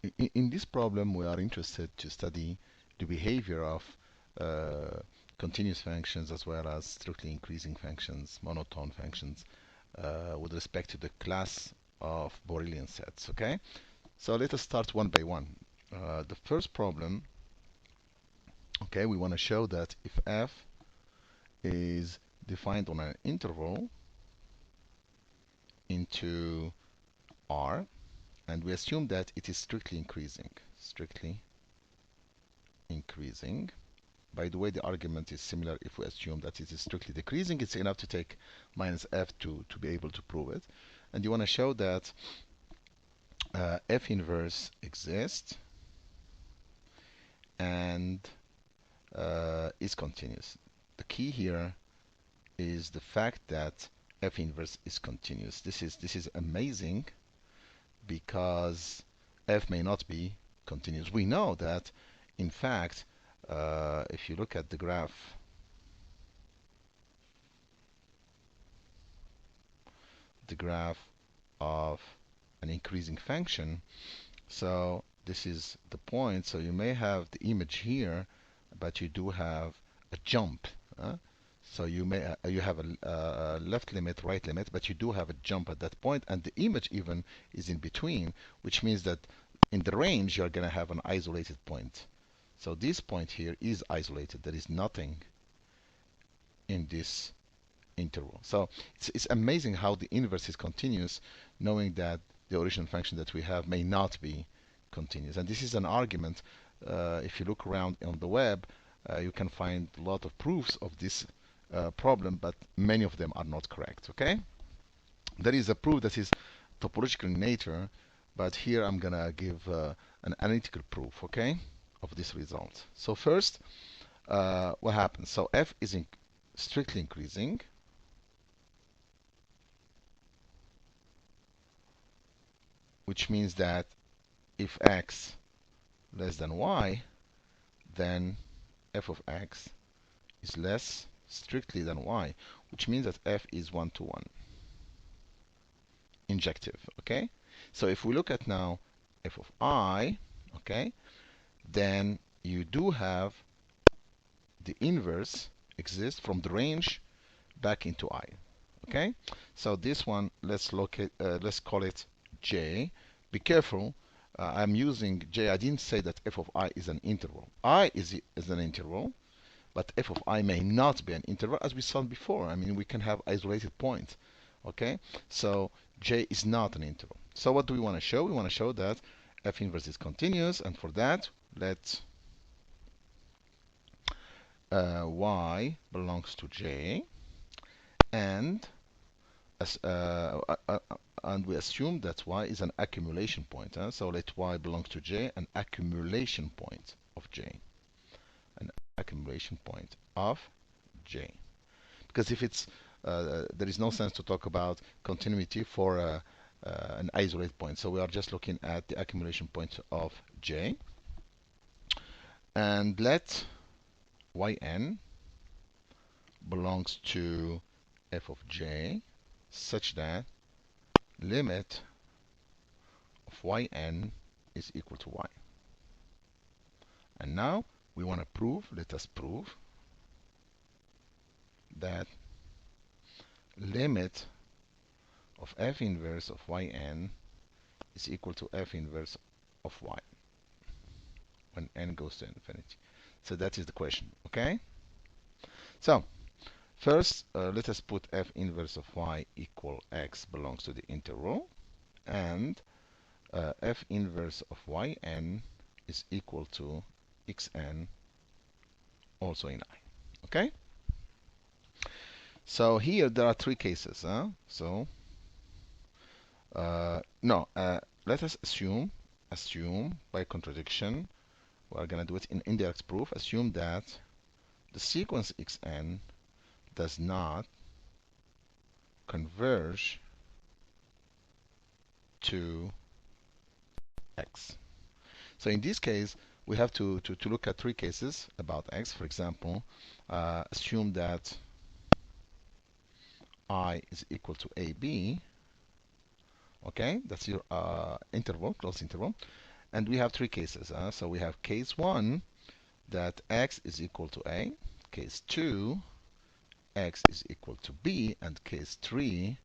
In this problem, we are interested to study the behavior of uh, continuous functions as well as strictly increasing functions, monotone functions, with respect to the class of Borelian sets. Okay, so let us start one by one. The first problem, okay, we want to show that if f is defined on an interval into R, and we assume that it is strictly increasing. By the way, the argument is similar if we assume that it is strictly decreasing. It's enough to take minus f to be able to prove it. And you want to show that f inverse exists and is continuous. The key here is the fact that f inverse is continuous. This is amazing because f may not be continuous. We know that, in fact, if you look at the graph of an increasing function, so this is the point. So you may have the image here, but you do have a jump. So you have a left limit, right limit, but you do have a jump at that point, and the image even is in between, which means that in the range you're going to have an isolated point. So this point here is isolated. There is nothing in this interval. So it's amazing how the inverse is continuous, knowing that the original function that we have may not be continuous. And this is an argument. If you look around on the web, you can find a lot of proofs of this problem, but many of them are not correct. Okay? There is a proof that is topological in nature, but here I'm gonna give an analytical proof, okay, of this result. So first, what happens? So f is strictly increasing, which means that if x less than y, then f of x is less strictly than y, which means that f is one-to-one injective. Okay, so if we look at now f of I, okay, then you do have the inverse exist from the range back into I. Okay, so this one, let's call it J. Be careful, I'm using J. I didn't say that f of I is an interval. I is an interval, but f of I may not be an interval, as we saw before. I mean, we can have isolated points. Okay, so J is not an interval. So what do we want to show? We want to show that f inverse is continuous, and for that, let's y belongs to J, and as, and we assume that y is an accumulation point. So let y belongs to J, an accumulation point of J, an accumulation point of J. Because if it's there is no sense to talk about continuity for an isolated point. So we are just looking at the accumulation point of J, and let yn belongs to f of J such that limit of yn is equal to y. And now we want to prove, let us prove that limit of f inverse of yn is equal to f inverse of y when n goes to infinity. So that is the question, okay? So first, let us put f inverse of y equal x belongs to the interval, and f inverse of yn is equal to xn also in I. Okay? So here there are three cases. So no, let us assume by contradiction, we are going to do it in indirect proof, assume that the sequence xn does not converge to x. So in this case, we have to look at three cases about x. For example, assume that I is equal to AB. Okay, that's your interval, closed interval. And we have three cases. So we have case 1, that x is equal to a. Case 2, x is equal to b. And case 3,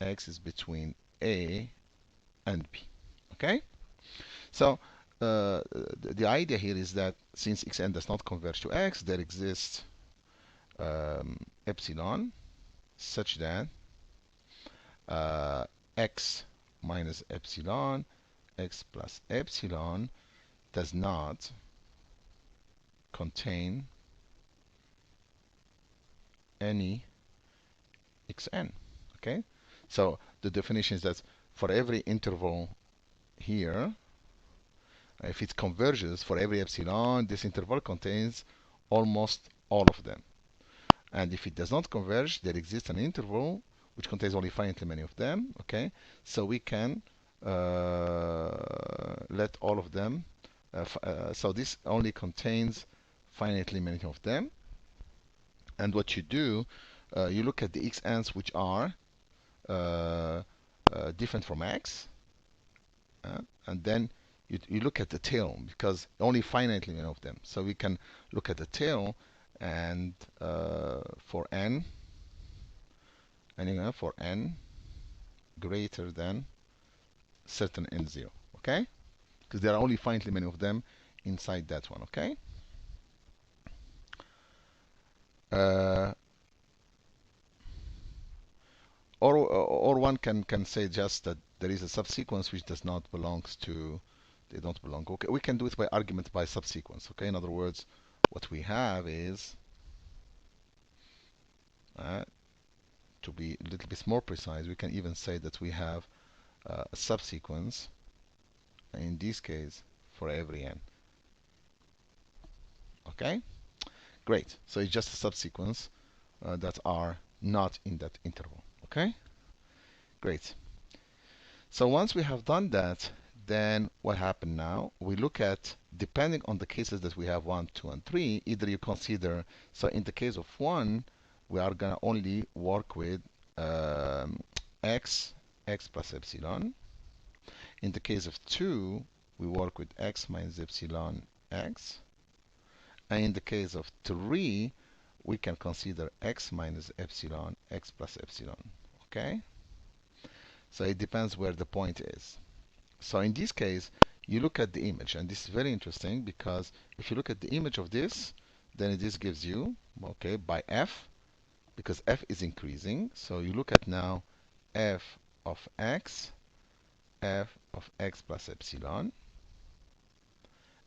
x is between a and b. Okay? So the idea here is that since xn does not converge to x, there exists epsilon such that x minus epsilon, x plus epsilon does not contain any xn. Okay? So the definition is that for every interval here, if it converges for every epsilon, this interval contains almost all of them. And if it does not converge, there exists an interval which contains only finitely many of them. Okay, so we can let all of them. So this only contains finitely many of them. And what you do, you look at the xn's which are different from x, and then you look at the tail because only finitely many of them. So we can look at the tail, and for n, and for n greater than certain n0, okay? Because there are only finitely many of them inside that one, okay? Uh, or one can say just that there is a subsequence which does not belongs to, they don't belong. Okay, we can do it by argument by subsequence, okay? In other words, what we have is, to be a little bit more precise, we can even say that we have a subsequence, in this case, for every n. Okay? Great. So it's just a subsequence that are not in that interval. Okay? Great. So once we have done that, then what happened now? We look at, depending on the cases that we have 1, 2, and 3, either you consider, so in the case of 1, we are going to only work with x plus epsilon. In the case of 2, we work with x minus epsilon x. And in the case of 3, we can consider x minus epsilon, x plus epsilon. Okay? So it depends where the point is. So in this case, you look at the image. And this is very interesting because if you look at the image of this, then this gives you, okay, by f, because f is increasing. So you look at now f of x plus epsilon.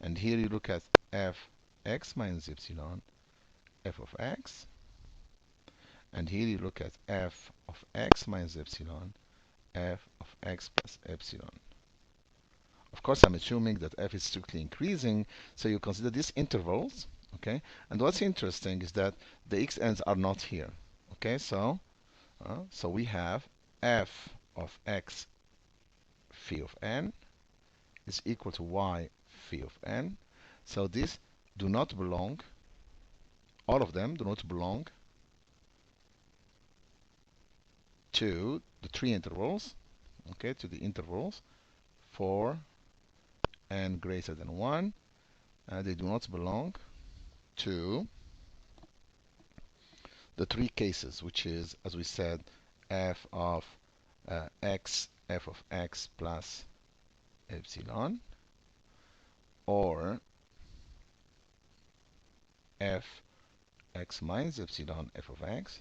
And here you look at f x minus epsilon, f of x. And here you look at f of x minus epsilon, f of x plus epsilon. Of course, I'm assuming that f is strictly increasing, so you consider these intervals, okay? And what's interesting is that the xn's are not here, okay? So we have f of x phi of n is equal to y phi of n. So these do not belong, all of them do not belong to the three intervals, okay, to the intervals for n greater than 1. They do not belong to the three cases, which is, as we said, f of x, f of x plus epsilon, or f x minus epsilon, f of x,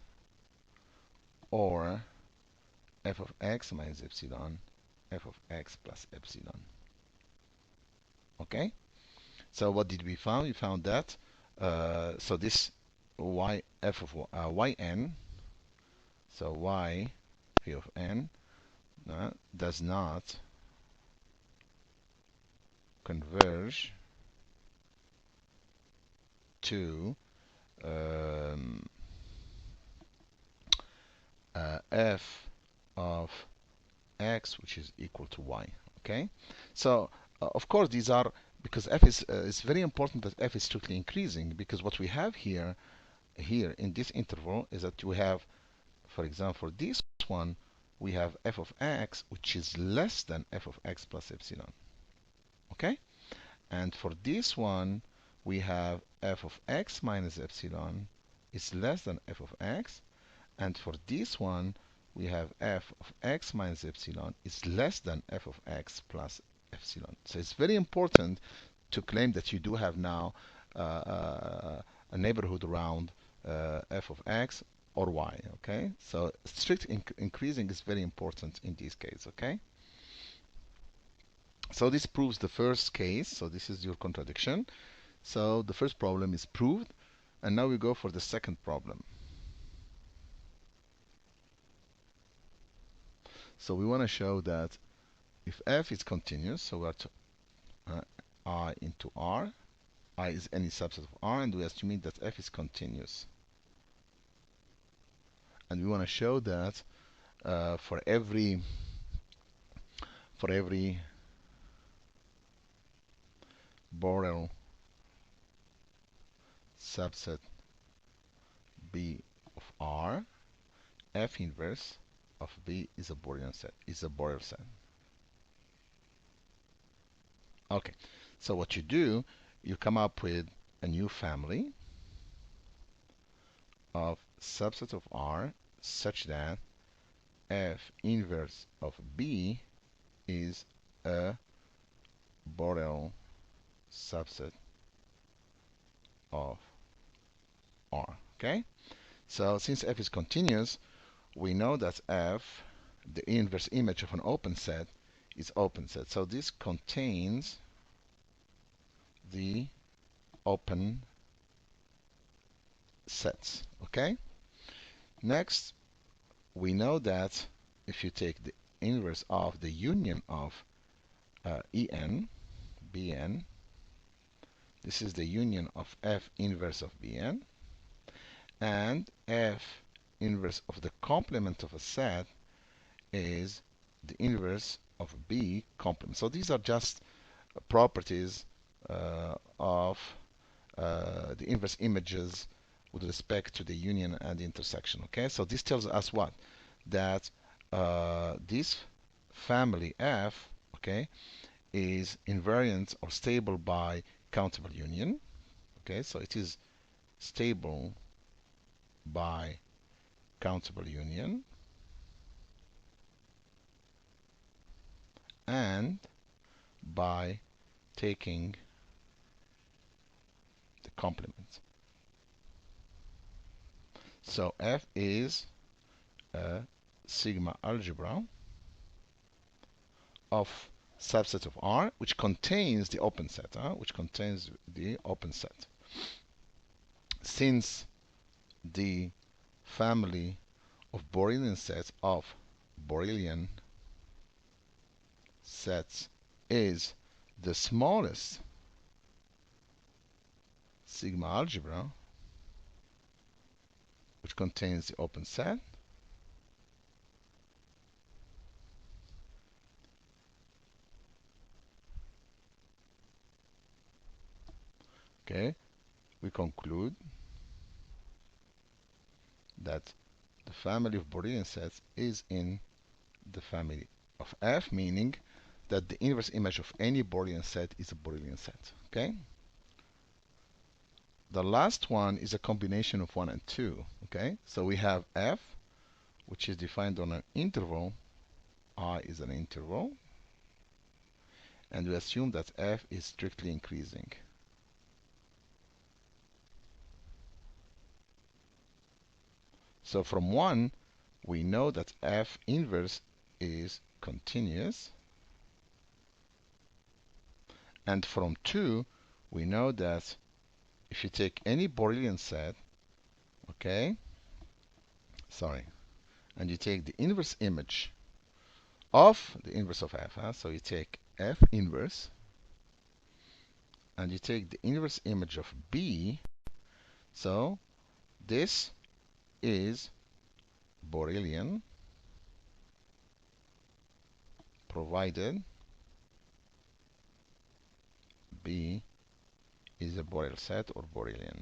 or f of x minus epsilon, f of x plus epsilon. Okay? So what did we found? We found that so this y f of yn, so y phi of n does not converge to f of x, which is equal to y. Okay, so of course these are, because f is it's very important that f is strictly increasing, because what we have here in this interval is that we have, for example, for this one, we have f of x which is less than f of x plus epsilon. Okay? And for this one, we have f of x minus epsilon is less than f of x. And for this one, we have f of x minus epsilon is less than f of x plus epsilon. So it's very important to claim that you do have now a neighborhood around f of x or y. Okay, so strict increasing is very important in this case. Okay, so this proves the first case. So this is your contradiction. So the first problem is proved, and now we go for the second problem. So we want to show that if f is continuous, so we're I into R, I is any subset of R, and we assume that f is continuous. And we want to show that for every Borel subset B of R, f inverse of B is a Borel set. Okay, so what you do, you come up with a new family of subset of R such that f inverse of B is a Borel subset of R. Okay, so since f is continuous, we know that f, the inverse image of an open set, is open set. So this contains the open sets. Okay, next we know that if you take the inverse of the union of En, Bn, this is the union of f inverse of Bn, and f inverse of the complement of a set is the inverse of B complement. So these are just properties of the inverse images with respect to the union and the intersection. Okay, so this tells us what? That this family F, okay, is invariant or stable by countable union. Okay, so it is stable by countable union and by taking the complement. So F is a sigma algebra of subset of R, which contains the open set, Since the family of Borelian sets is the smallest sigma algebra, which contains the open set, okay, we conclude that the family of Borelian sets is in the family of F, meaning that the inverse image of any Borelian set is a Borelian set. Okay. The last one is a combination of 1 and 2. Okay. So we have F, which is defined on an interval. I is an interval. And we assume that F is strictly increasing. So from 1, we know that F inverse is continuous. And from 2, we know that if you take any Borelian set, okay, and you take the inverse image of the inverse of F, so you take F inverse, and you take the inverse image of B, so this is Borelian, provided B is a Borel set or Borelian.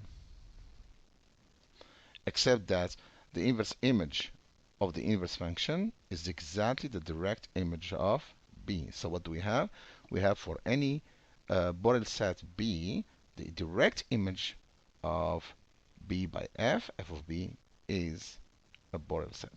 Except that the inverse image of the inverse function is exactly the direct image of B. So what do we have? We have for any Borel set B, the direct image of B by f of B, is a Borel set.